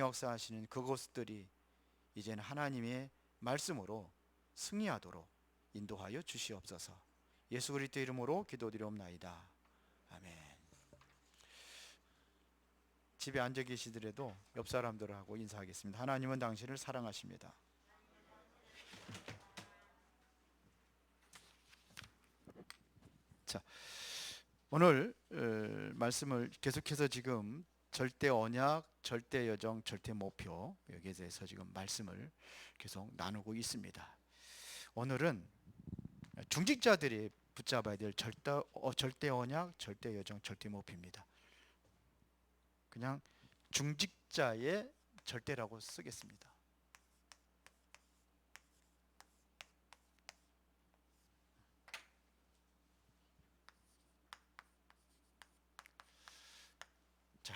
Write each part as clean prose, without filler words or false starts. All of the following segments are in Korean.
역사하시는 그것들이 이제는 하나님의 말씀으로 승리하도록 인도하여 주시옵소서. 예수 그리스도 이름으로 기도드리옵나이다. 아멘. 집에 앉아 계시더라도 옆 사람들하고 인사하겠습니다. 하나님은 당신을 사랑하십니다. 자, 오늘 말씀을 계속해서 지금 절대 언약, 절대 여정, 절대 목표, 여기에 대해서 지금 말씀을 계속 나누고 있습니다. 오늘은 중직자들이 붙잡아야 될 절대 언약, 절대 여정, 절대 목표입니다. 그냥 중직자의 절대라고 쓰겠습니다. 자,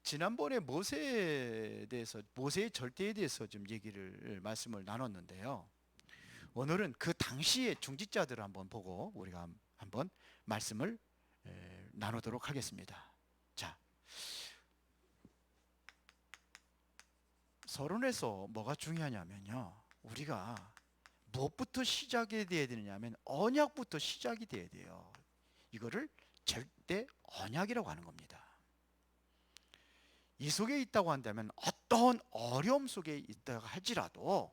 지난번에 모세의 절대에 대해서 좀 말씀을 나눴는데요. 오늘은 그 당시의 중직자들을 한번 보고 우리가 한번 말씀을 나누도록 하겠습니다. 자, 서론에서 뭐가 중요하냐면요, 우리가 무엇부터 시작이 돼야 되느냐면 언약부터 시작이 돼야 돼요. 이거를 절대 언약이라고 하는 겁니다. 이 속에 있다고 한다면 어떤 어려움 속에 있다가 할지라도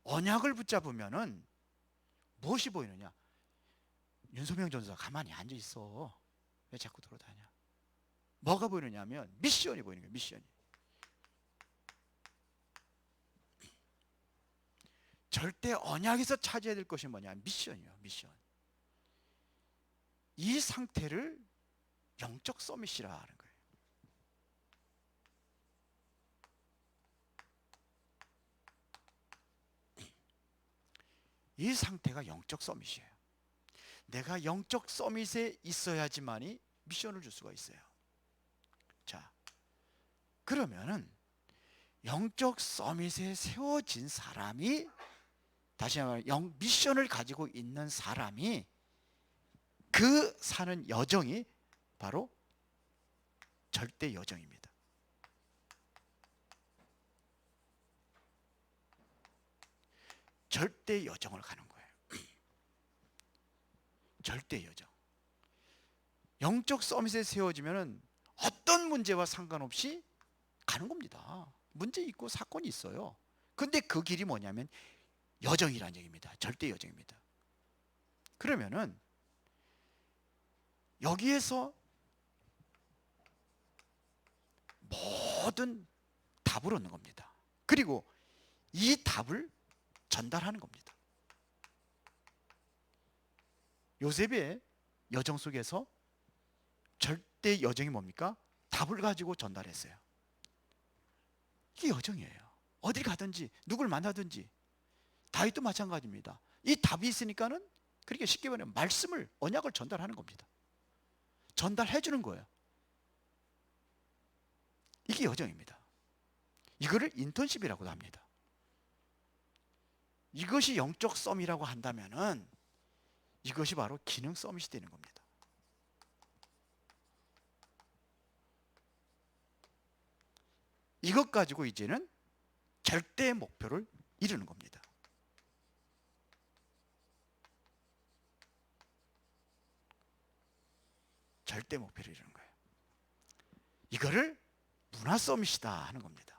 언약을 붙잡으면은 무엇이 보이느냐? 윤소명 전사 가만히 앉아 있어. 왜 자꾸 돌아다녀? 뭐가 보이느냐면 미션이 보이는 거예요. 미션이. 절대 언약에서 차지해야 될 것이 뭐냐? 미션이에요. 미션. 이 상태를 영적 서밋이라 하는 거예요. 이 상태가 영적 서밋이에요. 내가 영적 서밋에 있어야지만이 미션을 줄 수가 있어요. 자, 그러면은 영적 서밋에 세워진 사람이, 다시 말하면 미션을 가지고 있는 사람이 그 사는 여정이 바로 절대 여정입니다. 절대 여정을 가는 거예요. 절대 여정. 영적 서밋에 세워지면은 어떤 문제와 상관없이 가는 겁니다. 문제 있고 사건이 있어요. 근데 그 길이 뭐냐면 여정이라는 얘기입니다. 절대 여정입니다. 그러면은 여기에서 모든 답을 얻는 겁니다. 그리고 이 답을 전달하는 겁니다. 요셉의 여정 속에서 절대 여정이 뭡니까? 답을 가지고 전달했어요. 이게 여정이에요. 어디 가든지 누굴 만나든지 다윗도 마찬가지입니다. 이 답이 있으니까는 그렇게 쉽게 말하면 말씀을, 언약을 전달하는 겁니다. 전달해 주는 거예요. 이게 여정입니다. 이거를 인턴십이라고도 합니다. 이것이 영적 썸이라고 한다면은 이것이 바로 기능 서밋이 되는 겁니다. 이것 가지고 이제는 절대 목표를 이루는 겁니다. 절대 목표를 이루는 거예요. 이거를 문화 서밋이다 하는 겁니다.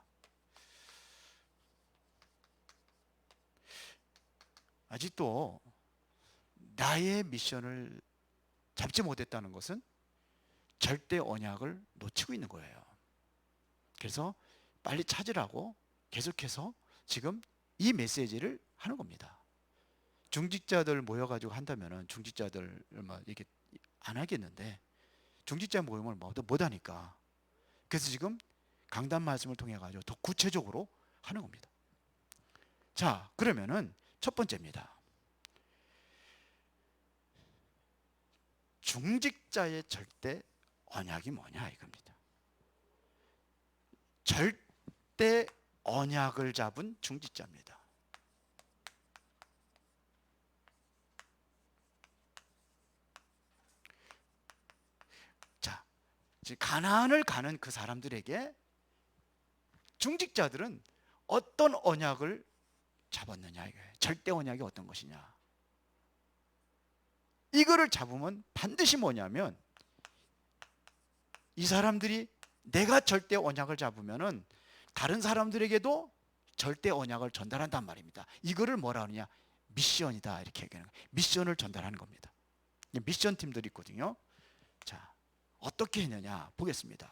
아직도 나의 미션을 잡지 못했다는 것은 절대 언약을 놓치고 있는 거예요. 그래서 빨리 찾으라고 계속해서 지금 이 메시지를 하는 겁니다. 중직자들 모여가지고 한다면은 중직자들 이렇게 안 하겠는데 중직자 모임을 못 하니까, 그래서 지금 강단 말씀을 통해 가지고 더 구체적으로 하는 겁니다. 자, 그러면은 첫 번째입니다. 중직자의 절대 언약이 뭐냐 이겁니다. 절대 언약을 잡은 중직자입니다. 자, 가나안을 가는 그 사람들에게 중직자들은 어떤 언약을 잡았느냐 이거예요. 절대 언약이 어떤 것이냐. 이거를 잡으면 반드시 뭐냐면 이 사람들이 내가 절대 언약을 잡으면은 다른 사람들에게도 절대 언약을 전달한단 말입니다. 이거를 뭐라 하느냐? 미션이다 이렇게 얘기하는 거예요. 미션을 전달하는 겁니다. 미션 팀들이 있거든요. 자, 어떻게 했느냐 보겠습니다.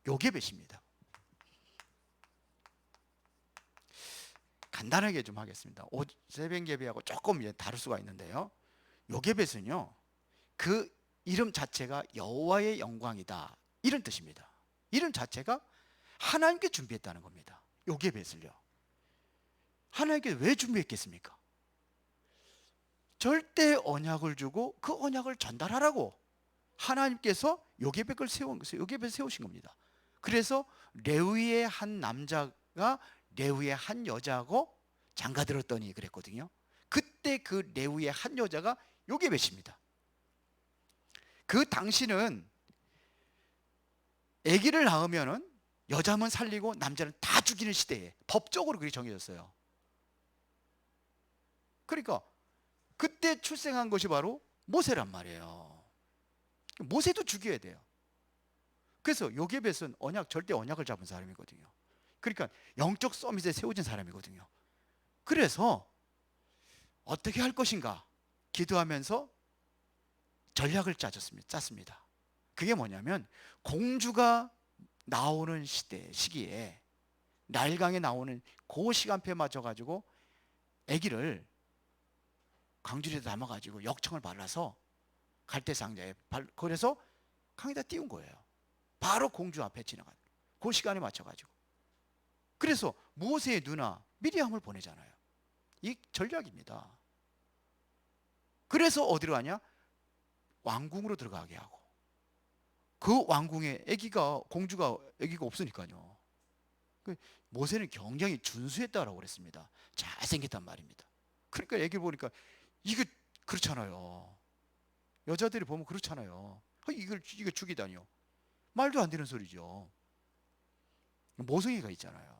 요게벳입니다. 간단하게 좀 하겠습니다. 세벤게베하고 조금 다를 수가 있는데요. 요게벳은요, 그 이름 자체가 여호와의 영광이다 이런 뜻입니다. 이름 자체가 하나님께 준비했다는 겁니다. 요게벳을요. 하나님께 왜 준비했겠습니까? 절대 언약을 주고 그 언약을 전달하라고 하나님께서 요게벳을 세우신 겁니다. 그래서 레위의 한 남자가 레위의 한 여자하고 장가들었더니 그랬거든요. 그때 그 레위의 한 여자가 요게벳입니다. 그 당시는 아기를 낳으면은 여자만 살리고 남자는 다 죽이는 시대에 법적으로 그게 정해졌어요. 그러니까 그때 출생한 것이 바로 모세란 말이에요. 모세도 죽여야 돼요. 그래서 요게벳은 절대 언약을 잡은 사람이거든요. 그러니까 영적 서밋에 세워진 사람이거든요. 그래서 어떻게 할 것인가 기도하면서 전략을 짰습니다. 그게 뭐냐면 공주가 나오는 시기에 나일강에 나오는 그 시간표에 맞춰가지고 아기를 강줄에 담아가지고 역청을 발라서 갈대상자에 그래서 강에다 띄운 거예요. 바로 공주 앞에 지나간 그 시간에 맞춰가지고. 그래서 모세의 누나 미리암을 보내잖아요. 이 전략입니다. 그래서 어디로 가냐? 왕궁으로 들어가게 하고 그 왕궁에 공주가 아기가 없으니까요. 모세는 굉장히 준수했다라고 그랬습니다. 잘생겼단 말입니다. 그러니까 아기 보니까 이거 그렇잖아요. 여자들이 보면 그렇잖아요. 이걸 죽이다니요. 말도 안 되는 소리죠. 모성애가 있잖아요.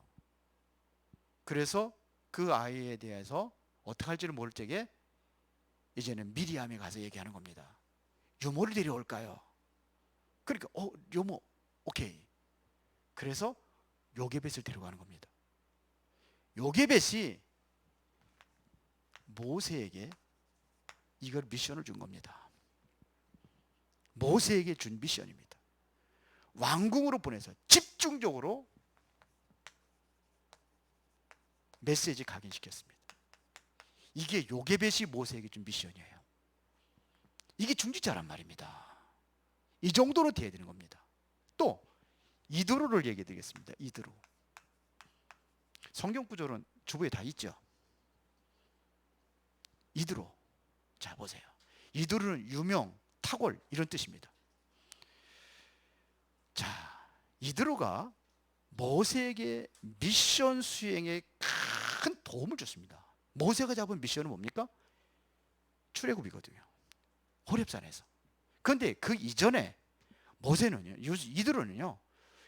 그래서 그 아이에 대해서 어떻게 할지를 모를 적에 이제는 미리암에 가서 얘기하는 겁니다. 유모를 데려올까요? 그러니까 유모 오케이. 그래서 요게벳을 데려가는 겁니다. 요게벳이 모세에게 이걸 미션을 준 겁니다. 모세에게 준 미션입니다. 왕궁으로 보내서 집중적으로 메시지 각인시켰습니다. 이게 요게벳이 모세에게 준 미션이에요. 이게 중직자란 말입니다. 이 정도로 돼야 되는 겁니다. 또 이드로를 얘기해 드리겠습니다. 이드로. 성경 구절은 주부에 다 있죠. 이드로. 자 보세요. 이드로는 유명, 탁월 이런 뜻입니다. 자, 이드로가 모세에게 미션 수행에 큰 도움을 줬습니다. 모세가 잡은 미션은 뭡니까? 출애굽이거든요. 호렙산에서. 그런데 그 이전에 모세는요, 이드로는요,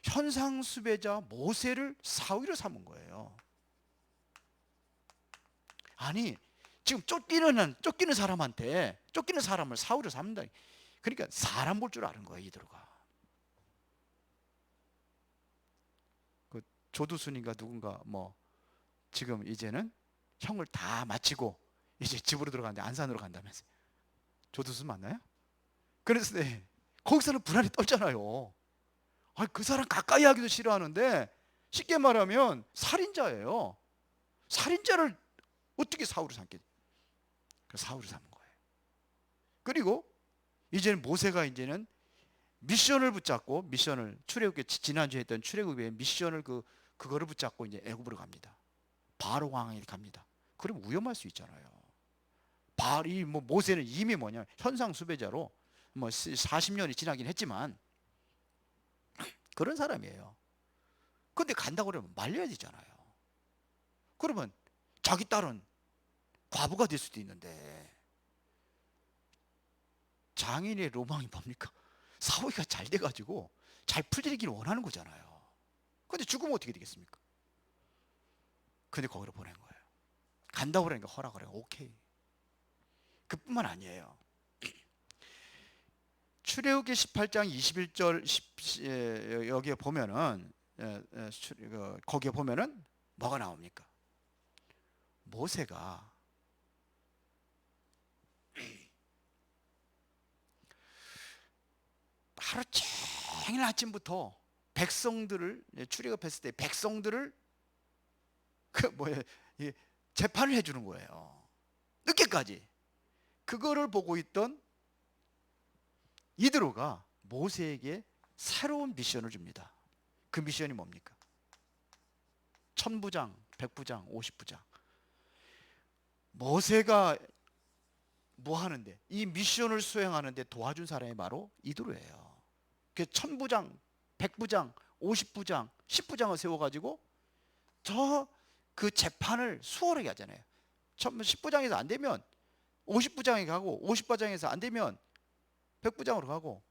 현상 수배자 모세를 사위로 삼은 거예요. 아니, 지금 쫓기는 사람을 사위로 삼는다. 그러니까 사람 볼 줄 아는 거예요, 이드로가. 그 조두순인가 누군가 지금 이제는 형을 다 마치고 이제 집으로 들어가는데 안산으로 간다면서요. 조두순 맞나요? 그래서 거기서는 불안이 떨잖아요. 그 사람 가까이 하기도 싫어하는데 쉽게 말하면 살인자예요. 살인자를 어떻게 사울을 삼겠냐? 사울을 삼은 거예요. 그리고 이제는 모세가 이제는 미션을 붙잡고 출애굽에 지난주에 했던 출애굽의 미션을 그거를 붙잡고 이제 애굽으로 갑니다. 바로 왕에 갑니다. 그럼 위험할 수 있잖아요. 모세는 이미 현상 수배자로 40년이 지나긴 했지만 그런 사람이에요. 근데 간다고 그러면 말려야 되잖아요. 그러면 자기 딸은 과부가 될 수도 있는데 장인의 로망이 뭡니까? 사위가 잘 돼가지고 잘 풀리기를 원하는 거잖아요. 근데 죽으면 어떻게 되겠습니까? 근데 거기로 보낸 거예요. 간다고 그러니까 허락을 해요. 오케이. 그뿐만 아니에요. 출애굽기 18장 21절 여기에 보면은 거기에 보면은 뭐가 나옵니까? 모세가 하루 종일 아침부터 백성들을 출애굽했을 때 백성들을 재판을 해주는 거예요. 늦게까지. 그거를 보고 있던 이드로가 모세에게 새로운 미션을 줍니다. 그 미션이 뭡니까? 1000부장, 100부장, 50부장. 모세가 뭐 하는데, 이 미션을 수행하는데 도와준 사람이 바로 이드로예요. 그 1000부장, 100부장, 50부장, 10부장을 세워가지고 그 재판을 수월하게 하잖아요. 10부장에서 안 되면 50부장에 가고, 50부장에서 안 되면 100부장으로 가고,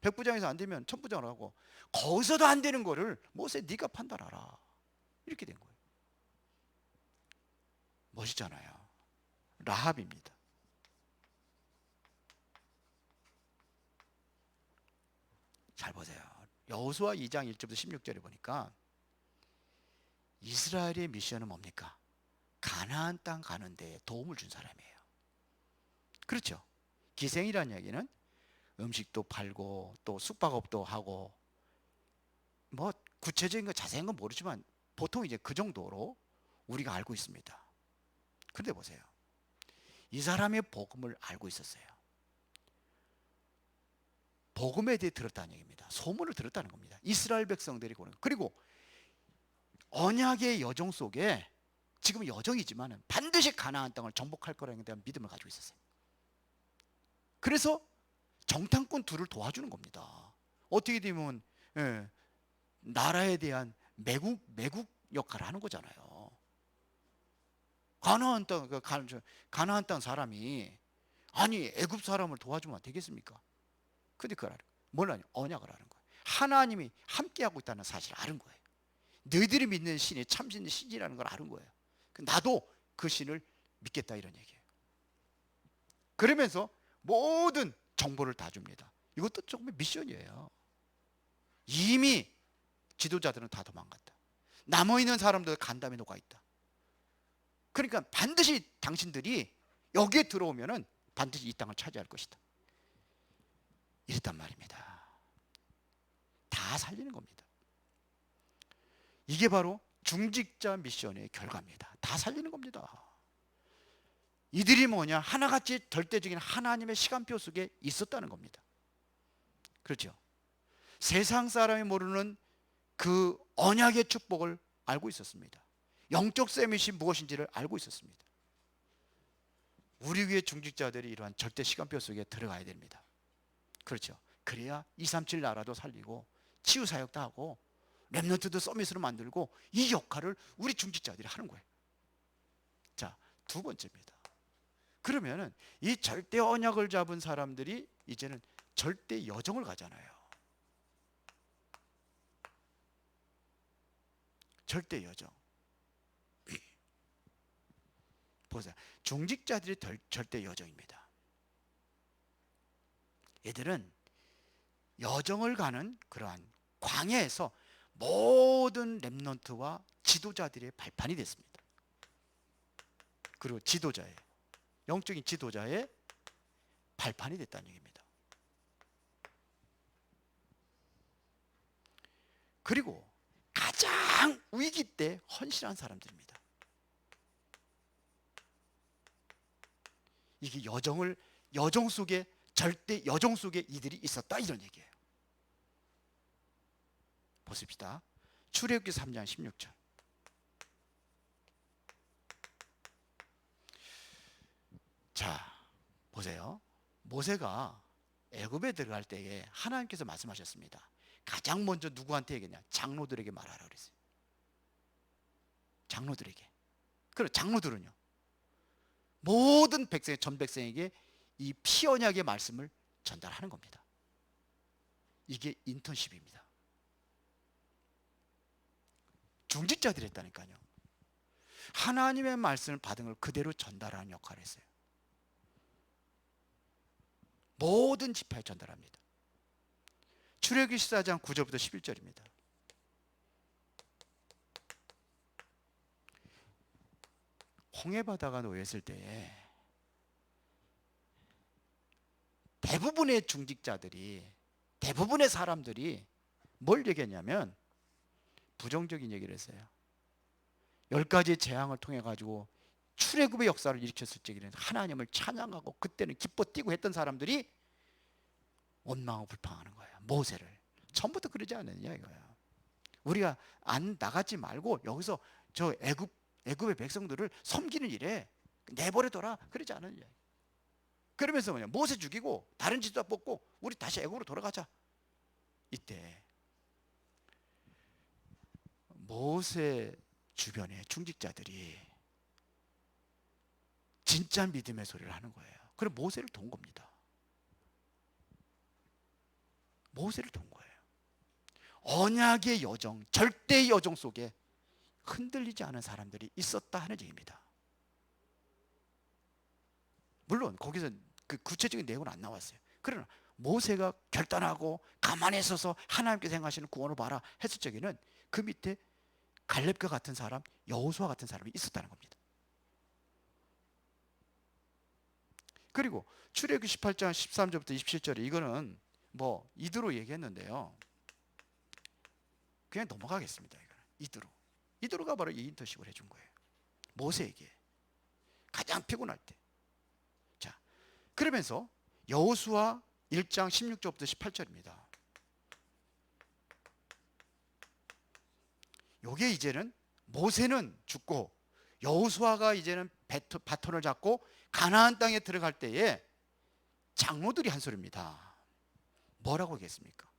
100부장에서 안 되면 1000부장으로 가고, 거기서도 안 되는 거를 모세 네가 판단하라. 이렇게 된 거예요. 멋있잖아요. 라합입니다. 잘 보세요. 여호수아 2장 1절부터 16절에 보니까 이스라엘의 미션은 뭡니까? 가나안 땅 가는 데 도움을 준 사람이에요. 그렇죠? 기생이라는 이야기는 음식도 팔고 또 숙박업도 하고, 뭐 구체적인 거 자세한 건 모르지만 보통 이제 그 정도로 우리가 알고 있습니다. 그런데 보세요. 이 사람의 복음을 알고 있었어요. 복음에 대해 들었다는 얘기입니다. 소문을 들었다는 겁니다. 이스라엘 백성들이 보는 거. 그리고 언약의 여정 속에, 지금 여정이지만 반드시 가나안 땅을 정복할 거라는 대한 믿음을 가지고 있었어요. 그래서 정탐꾼 둘을 도와주는 겁니다. 어떻게 되면 나라에 대한 매국 역할을 하는 거잖아요. 가나안 땅 사람이 아니 애굽 사람을 도와주면 되겠습니까? 근데 그걸 알아요. 뭘 아냐? 언약을 아는 거예요. 하나님이 함께하고 있다는 사실을 아는 거예요. 너희들이 믿는 신이 참신 신이라는 걸 아는 거예요. 나도 그 신을 믿겠다 이런 얘기예요. 그러면서 모든 정보를 다 줍니다. 이것도 조금 미션이에요. 이미 지도자들은 다 도망갔다. 남아있는 사람들 간담이 녹아있다. 그러니까 반드시 당신들이 여기에 들어오면은 반드시 이 땅을 차지할 것이다. 이랬단 말입니다. 다 살리는 겁니다. 이게 바로 중직자 미션의 결과입니다. 다 살리는 겁니다. 이들이 뭐냐? 하나같이 절대적인 하나님의 시간표 속에 있었다는 겁니다. 그렇죠? 세상 사람이 모르는 그 언약의 축복을 알고 있었습니다. 영적 셈이시 무엇인지를 알고 있었습니다. 우리 위의 중직자들이 이러한 절대 시간표 속에 들어가야 됩니다. 그렇죠? 그래야 237 나라도 살리고 치유사역도 하고 렘넌트도 서밋으로 만들고, 이 역할을 우리 중직자들이 하는 거예요. 자, 두 번째입니다. 그러면은 이 절대 언약을 잡은 사람들이 이제는 절대 여정을 가잖아요. 절대 여정. 보세요. 중직자들이 절대 여정입니다. 얘들은 여정을 가는 그러한 광야에서 모든 렘넌트와 지도자들의 발판이 됐습니다. 그리고 지도자의, 영적인 지도자의 발판이 됐다는 얘기입니다. 그리고 가장 위기 때 헌신한 사람들입니다. 이게 여정 속에, 절대 여정 속에 이들이 있었다 이런 얘기예요. 보십시다. 출애굽기 3장 16절. 자, 보세요. 모세가 애굽에 들어갈 때에 하나님께서 말씀하셨습니다. 가장 먼저 누구한테 얘기했냐? 장로들에게 말하라 그랬어요. 장로들에게. 그럼 장로들은요, 모든 백성, 전 백성에게 이 피언약의 말씀을 전달하는 겁니다. 이게 인턴십입니다. 중직자들이 했다니까요. 하나님의 말씀을 받은 걸 그대로 전달하는 역할을 했어요. 모든 지파에 전달합니다. 출애굽기 14장 9절부터 11절입니다. 홍해바다가 놓였을 때에 대부분의 중직자들이, 대부분의 사람들이 뭘 얘기했냐면 부정적인 얘기를 했어요. 10가지 재앙을 통해 가지고 출애굽의 역사를 일으켰을 적에는 하나님을 찬양하고 그때는 기뻐 뛰고 했던 사람들이 원망하고 불평하는 거예요. 모세를. 처음부터 그러지 않느냐 이거야. 우리가 안 나가지 말고 여기서 저 애굽의 백성들을 섬기는 일에 내버려둬라 그러지 않느냐. 그러면서 뭐냐, 모세 죽이고 다른 지도 뽑고 우리 다시 애굽으로 돌아가자. 이때 모세 주변의 중직자들이 진짜 믿음의 소리를 하는 거예요. 그럼 모세를 돈 겁니다. 모세를 돈 거예요. 언약의 여정, 절대의 여정 속에 흔들리지 않은 사람들이 있었다 하는 얘기입니다. 물론 거기서 그 구체적인 내용은 안 나왔어요. 그러나 모세가 결단하고 가만히 서서 하나님께서 행하시는 구원을 봐라 했을 적에는 그 밑에 갈렙과 같은 사람, 여호수아 같은 사람이 있었다는 겁니다. 그리고 출애굽기 18장 13절부터 27절에 이거는 뭐 이드로 얘기했는데요. 그냥 넘어가겠습니다. 이거는 이드로가 바로 이 인터십을 해준 거예요. 모세에게 가장 피곤할 때. 자, 그러면서 여호수아 1장 16절부터 18절입니다. 요게 이제는 모세는 죽고 여호수아가 이제는 바톤을 잡고 가나안 땅에 들어갈 때에 장로들이 한 소리입니다. 뭐라고 하겠습니까?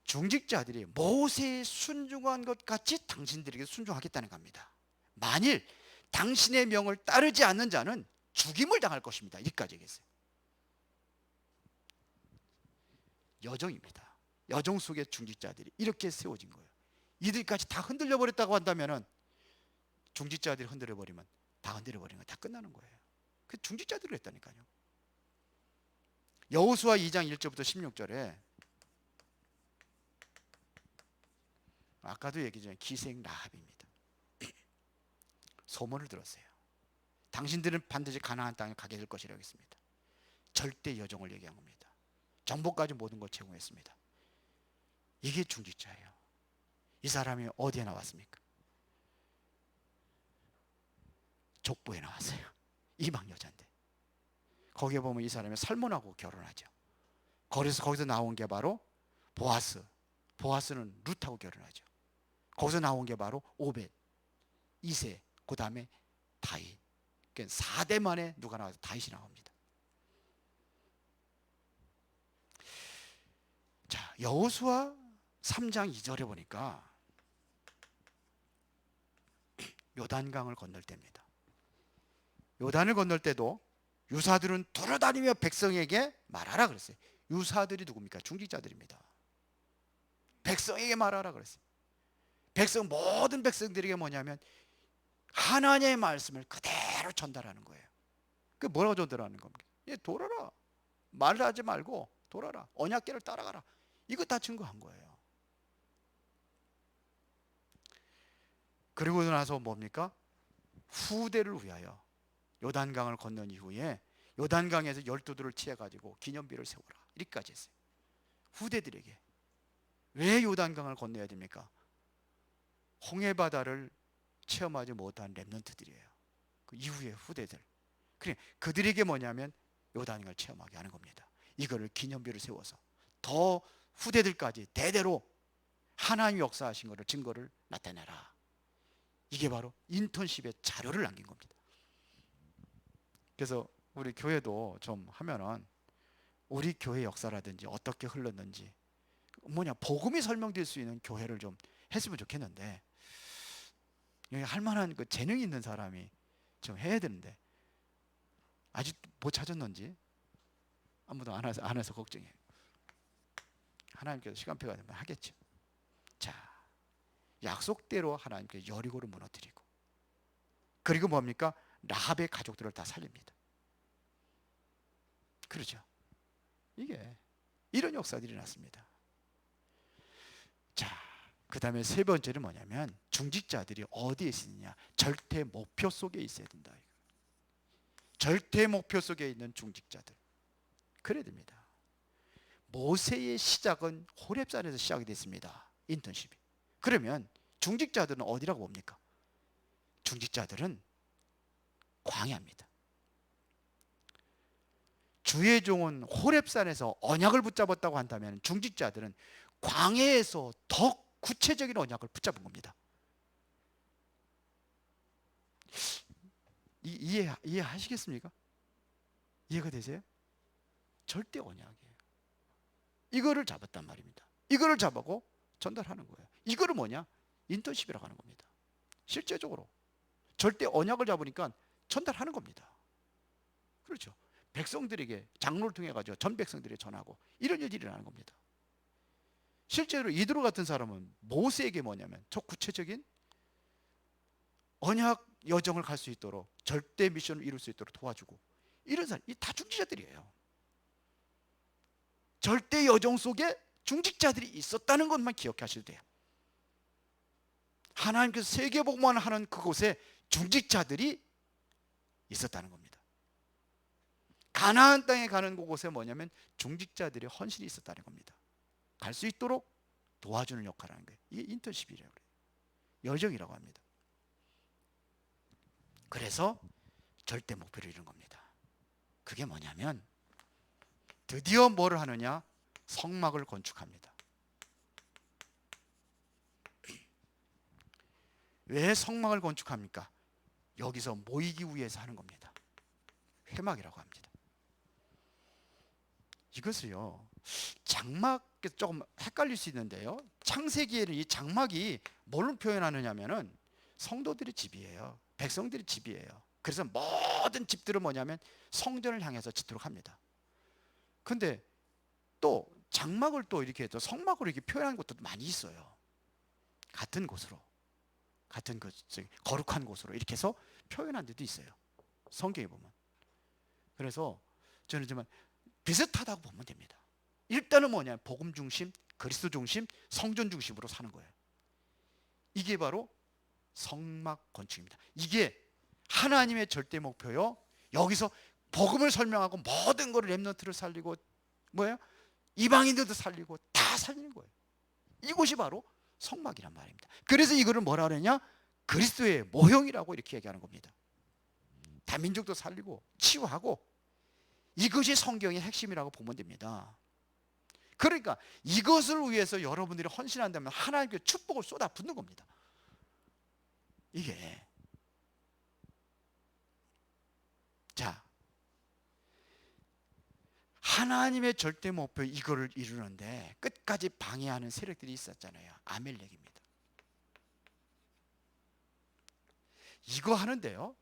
중직자들이 모세에 순종한 것 같이 당신들에게 순종하겠다는 겁니다. 만일 당신의 명을 따르지 않는 자는 죽임을 당할 것입니다. 이까지 얘기했어요. 여정입니다. 여정 속의 중직자들이 이렇게 세워진 거예요. 이들까지 다 흔들려 버렸다고 한다면은 중직자들이 흔들려 버리면 다 흔들려 버리는 거 다 끝나는 거예요. 그 중직자들이 했다니까요. 여호수아 2장 1절부터 16절에 아까도 얘기 전에 기생 라합입니다. 소문을 들었어요. 당신들은 반드시 가나안 땅에 가게 될 것이라고 했습니다. 절대 여정을 얘기한 겁니다. 정보까지 모든 걸 제공했습니다. 이게 중직자예요. 이 사람이 어디에 나왔습니까? 족보에 나왔어요. 이방 여자인데 거기에 보면 이 사람이 살몬하고 결혼하죠. 그래서 거기서 나온 게 바로 보아스. 보아스는 룻하고 결혼하죠. 거기서 나온 게 바로 오벳, 이세, 그 다음에 다윗. 그러니까 4대 만에 누가 나와서 다윗이 나옵니다. 자, 여호수아 3장 2절에 보니까 요단강을 건널 때입니다. 요단을 건널 때도 유사들은 돌아다니며 백성에게 말하라 그랬어요. 유사들이 누굽니까? 중직자들입니다. 백성에게 말하라 그랬어요. 모든 백성들에게 뭐냐면 하나님의 말씀을 그대로 전달하는 거예요. 그 뭐라고 전달하는 겁니까? 돌아라. 말하지 말고 돌아라. 언약궤를 따라가라. 이거 다 증거한 거예요. 그리고 나서 뭡니까? 후대를 위하여 요단강을 건넌 이후에 요단강에서 12돌을 치해가지고 기념비를 세워라. 이렇게까지 했어요. 후대들에게. 왜 요단강을 건너야 됩니까? 홍해바다를 체험하지 못한 렘넌트들이에요. 그 이후의 후대들. 그래, 그들에게 뭐냐면 요단강을 체험하게 하는 겁니다. 이거를 기념비를 세워서 더 후대들까지 대대로 하나님이 역사하신 것을 증거를 나타내라. 이게 바로 인턴십의 자료를 남긴 겁니다. 그래서 우리 교회도 좀 하면은 우리 교회 역사라든지 어떻게 흘렀는지 복음이 설명될 수 있는 교회를 좀 했으면 좋겠는데 여기 할 만한 그 재능 있는 사람이 좀 해야 되는데 아직 못 찾았는지 아무도 안 해서 걱정해요. 하나님께서 시간표가 되면 하겠죠. 자, 약속대로 하나님께 여리고를 무너뜨리고, 그리고 뭡니까? 라합의 가족들을 다 살립니다. 그렇죠. 이게 이런 역사들이 났습니다. 자, 그 다음에 세 번째는 뭐냐면 중직자들이 어디에 있느냐? 절대 목표 속에 있어야 된다. 절대 목표 속에 있는 중직자들, 그래야 됩니다. 모세의 시작은 호렙산에서 시작이 됐습니다. 인턴십이. 그러면 중직자들은 어디라고 봅니까? 중직자들은 광야입니다. 주의 종은 호렙산에서 언약을 붙잡았다고 한다면 중직자들은 광야에서 더 구체적인 언약을 붙잡은 겁니다. 이해하시겠습니까? 이해가 되세요? 절대 언약이에요. 이거를 잡았단 말입니다. 이거를 잡고 전달하는 거예요. 이거를 뭐냐? 인턴십이라고 하는 겁니다. 실제적으로 절대 언약을 잡으니까 전달하는 겁니다. 그렇죠. 백성들에게 장로를 통해 가지고 전 백성들에게 전하고 이런 일이 일어나는 겁니다. 실제로 이드로 같은 사람은 모세에게 뭐냐면 저 구체적인 언약 여정을 갈 수 있도록, 절대 미션을 이룰 수 있도록 도와주고, 이런 사람, 이 다 중직자들이에요. 절대 여정 속에 중직자들이 있었다는 것만 기억하셔도 돼요. 하나님께서 세계복음을 하는 그곳에 중직자들이 있었다는 겁니다. 가나안 땅에 가는 그곳에 뭐냐면 중직자들의 헌신이 있었다는 겁니다. 갈 수 있도록 도와주는 역할을 하는 거예요. 이게 인턴십이라고 그래요. 여정이라고 합니다. 그래서 절대 목표를 이룬 겁니다. 그게 뭐냐면 드디어 뭐를 하느냐? 성막을 건축합니다. 왜 성막을 건축합니까? 여기서 모이기 위해서 하는 겁니다. 회막이라고 합니다. 이것을요, 장막, 조금 헷갈릴 수 있는데요, 창세기에는 이 장막이 뭘로 표현하느냐면은 성도들의 집이에요. 백성들의 집이에요. 그래서 모든 집들은 뭐냐면 성전을 향해서 짓도록 합니다. 근데 또 장막을 또 이렇게 또 성막으로 이렇게 표현하는 것도 많이 있어요. 같은 곳으로, 같은 그 거룩한 곳으로 이렇게 해서 표현한 데도 있어요. 성경에 보면. 그래서 저는 정말 비슷하다고 보면 됩니다. 일단은 뭐냐? 복음 중심, 그리스도 중심, 성전 중심으로 사는 거예요. 이게 바로 성막 건축입니다. 이게 하나님의 절대 목표요. 여기서 복음을 설명하고 모든 거를 렘넌트를 살리고 뭐예요? 이방인들도 살리고 다 살리는 거예요. 이곳이 바로 성막이란 말입니다. 그래서 이거를 뭐라 그러냐? 그리스도의 모형이라고 이렇게 얘기하는 겁니다. 다민족도 살리고 치유하고, 이것이 성경의 핵심이라고 보면 됩니다. 그러니까 이것을 위해서 여러분들이 헌신한다면 하나님께 축복을 쏟아 붓는 겁니다. 이게. 자, 하나님의 절대 목표 이거를 이루는데 끝까지 방해하는 세력들이 있었잖아요. 아멜렉입니다. 이거 하는데요,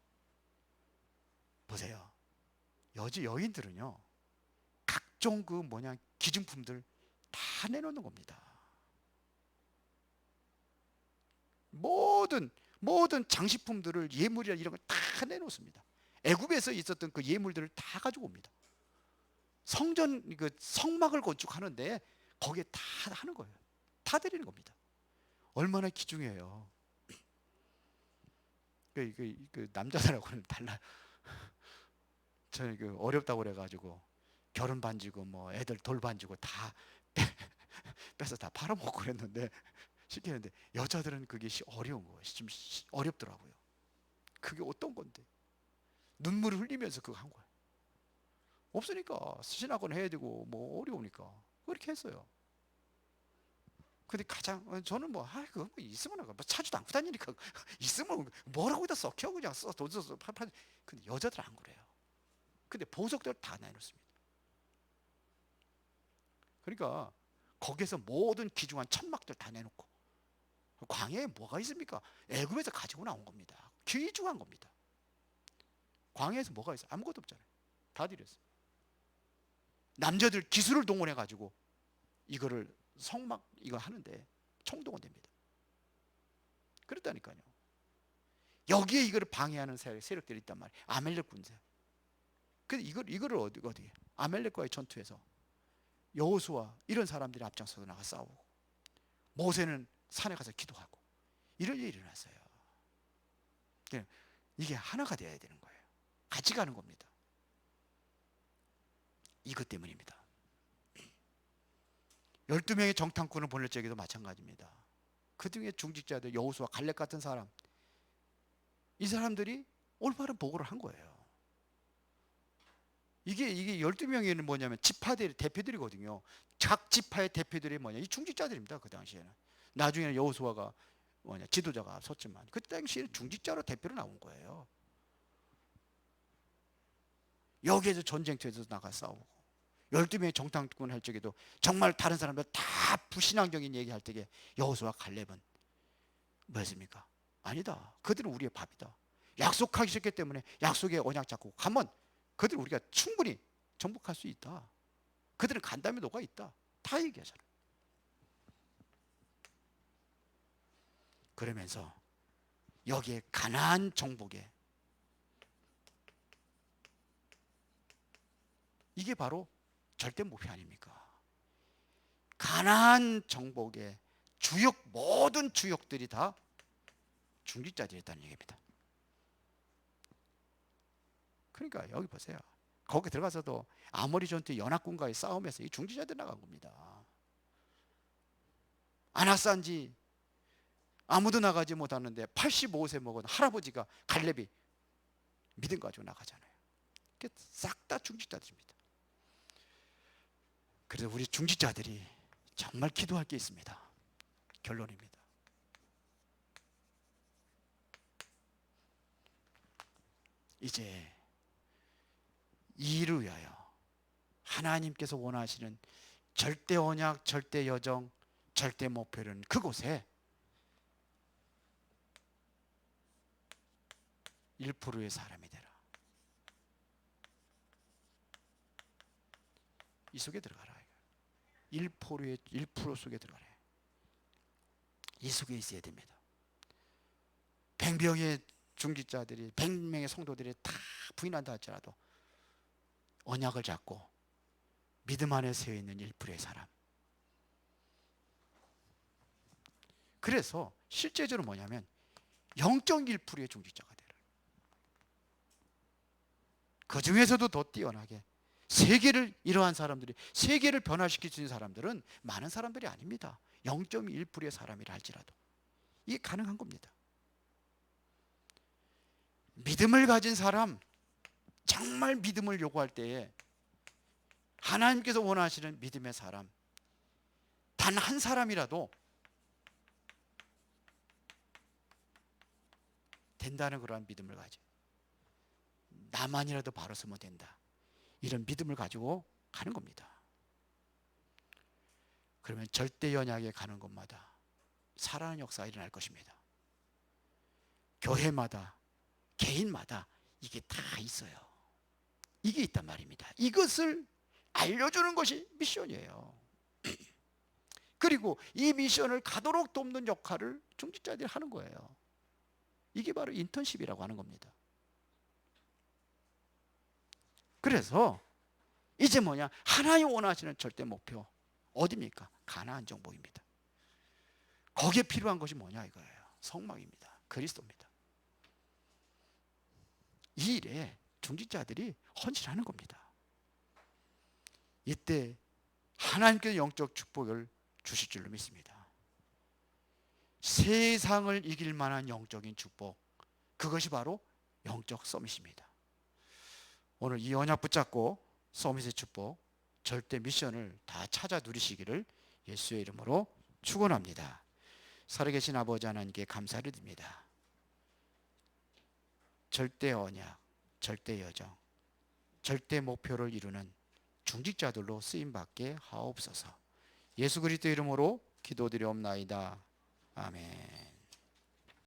보세요. 여인들은요, 각종 그 뭐냐 기증품들 다 내놓는 겁니다. 모든 장식품들을, 예물이나 이런 걸 다 내놓습니다. 애굽에서 있었던 그 예물들을 다 가지고 옵니다. 성전 그 성막을 건축하는데 거기에 다 하는 거예요. 다 드리는 겁니다. 얼마나 귀중해요. 그 남자들하고는 달라요. 저는 그 어렵다고 그래가지고 결혼 반지고 뭐 애들 돌 반지고 다 빼서 다 팔아먹고 그랬는데, 시키는데 여자들은 그게 어려운 거예요. 좀 어렵더라고요. 그게 어떤 건데 눈물을 흘리면서 그거 한 거예요. 없으니까 수신학원 해야 되고 뭐 어려우니까 그렇게 했어요. 근데 가장 저는 뭐 그거 뭐 있으면 뭐 차지도 않고 다니니까 있으면 뭐라고 다 썩혀 그냥 써 돈 써서 팔. 근데 여자들은 안 그래요. 근데 보석들 다 내놓습니다. 그러니까 거기에서 모든 귀중한 천막들 다 내놓고, 광야에 뭐가 있습니까? 애굽에서 가지고 나온 겁니다. 귀중한 겁니다. 광야에서 뭐가 있어? 아무것도 없잖아요. 다 드렸어요. 남자들 기술을 동원해 가지고 이거를 성막 이거 하는데 총동원 됩니다. 그렇다니까요. 여기에 이거를 방해하는 세력들이 있단 말이에요. 아멜렉 군대. 근데 이거를 어디 아멜렉과의 전투에서 여호수아 이런 사람들이 앞장서서 나가 싸우고, 모세는 산에 가서 기도하고, 이런 일이 일어났어요. 이게 하나가 되어야 되는 거예요. 같이 가는 겁니다. 이것 때문입니다. 12명의 정탐꾼을 보낼 적에도 마찬가지입니다. 그 중에 중직자들, 여호수아, 갈렙 같은 사람, 이 사람들이 올바른 보고를 한 거예요. 이게 12명이 뭐냐면 지파들 대표들이거든요. 각 지파의 대표들이 뭐냐, 이 중직자들입니다. 그 당시에는. 나중에는 여호수아가 지도자가 섰지만 그 당시에는 중직자로 대표로 나온 거예요. 여기에서 전쟁터에서 나가 싸우고, 12명의 정탐꾼 할 적에도 정말 다른 사람들 다 불신앙적인 얘기할 때에 여호수아, 갈렙은 뭐였습니까? 아니다, 그들은 우리의 밥이다. 약속하셨기 때문에 약속의 언약 잡고 가면 그들은 우리가 충분히 정복할 수 있다. 그들은 간담이 녹아 있다. 다 얘기하잖아요. 그러면서 여기에 가나안 정복에, 이게 바로 절대 목표 아닙니까? 가나안 정복의 주역, 모든 주역들이 다 중직자들이었다는 얘기입니다. 그러니까 여기 보세요. 거기 들어가서도 아모리 전투 연합군과의 싸움에서 이 중직자들 나간 겁니다. 아낙산지 아무도 나가지 못하는데 85세 먹은 할아버지가, 갈렙이 믿음 가지고 나가잖아요. 싹 다 중직자들입니다. 그래서 우리 중직자들이 정말 기도할 게 있습니다. 결론입니다. 이제 이를 위하여 하나님께서 원하시는 절대 언약, 절대 여정, 절대 목표는 그곳에 1%의 사람이 되라. 이 속에 들어가라. 1% 속에 들어가라. 이 속에 있어야 됩니다. 100명의 중직자들이, 100명의 성도들이 다 부인한다 할지라도 언약을 잡고 믿음 안에 세워 있는 1%의 사람. 그래서 실제적으로 뭐냐면 0.1%의 중직자가 되라. 그 중에서도 더 뛰어나게 세계를, 이러한 사람들이 세계를 변화시킬 수 있는 사람들은 많은 사람들이 아닙니다. 0.1%의 사람이라 할지라도 이게 가능한 겁니다. 믿음을 가진 사람, 정말 믿음을 요구할 때에 하나님께서 원하시는 믿음의 사람, 단 한 사람이라도 된다는 그러한 믿음을 가지, 나만이라도 바로 서면 된다, 이런 믿음을 가지고 가는 겁니다. 그러면 절대 언약에 가는 곳마다 살아나는 역사가 일어날 것입니다. 교회마다, 개인마다 이게 다 있어요. 이게 있단 말입니다. 이것을 알려주는 것이 미션이에요. 그리고 이 미션을 가도록 돕는 역할을 중직자들이 하는 거예요. 이게 바로 인턴십이라고 하는 겁니다. 그래서 이제 뭐냐, 하나님 원하시는 절대 목표 어디입니까? 가나안 정복입니다. 거기에 필요한 것이 뭐냐 이거예요. 성막입니다. 그리스도입니다. 이 일에 중직자들이 헌신하는 겁니다. 이때 하나님께서 영적 축복을 주실 줄로 믿습니다. 세상을 이길 만한 영적인 축복, 그것이 바로 영적 서밋입니다. 오늘 이 언약 붙잡고 서밋의 축복, 절대 미션을 다 찾아 누리시기를 예수의 이름으로 축원합니다. 살아계신 아버지 하나님께 감사를 드립니다. 절대 언약, 절대 여정, 절대 목표를 이루는 중직자들로 쓰임받게 하옵소서. 예수 그리스도 이름으로 기도드리옵나이다. 아멘.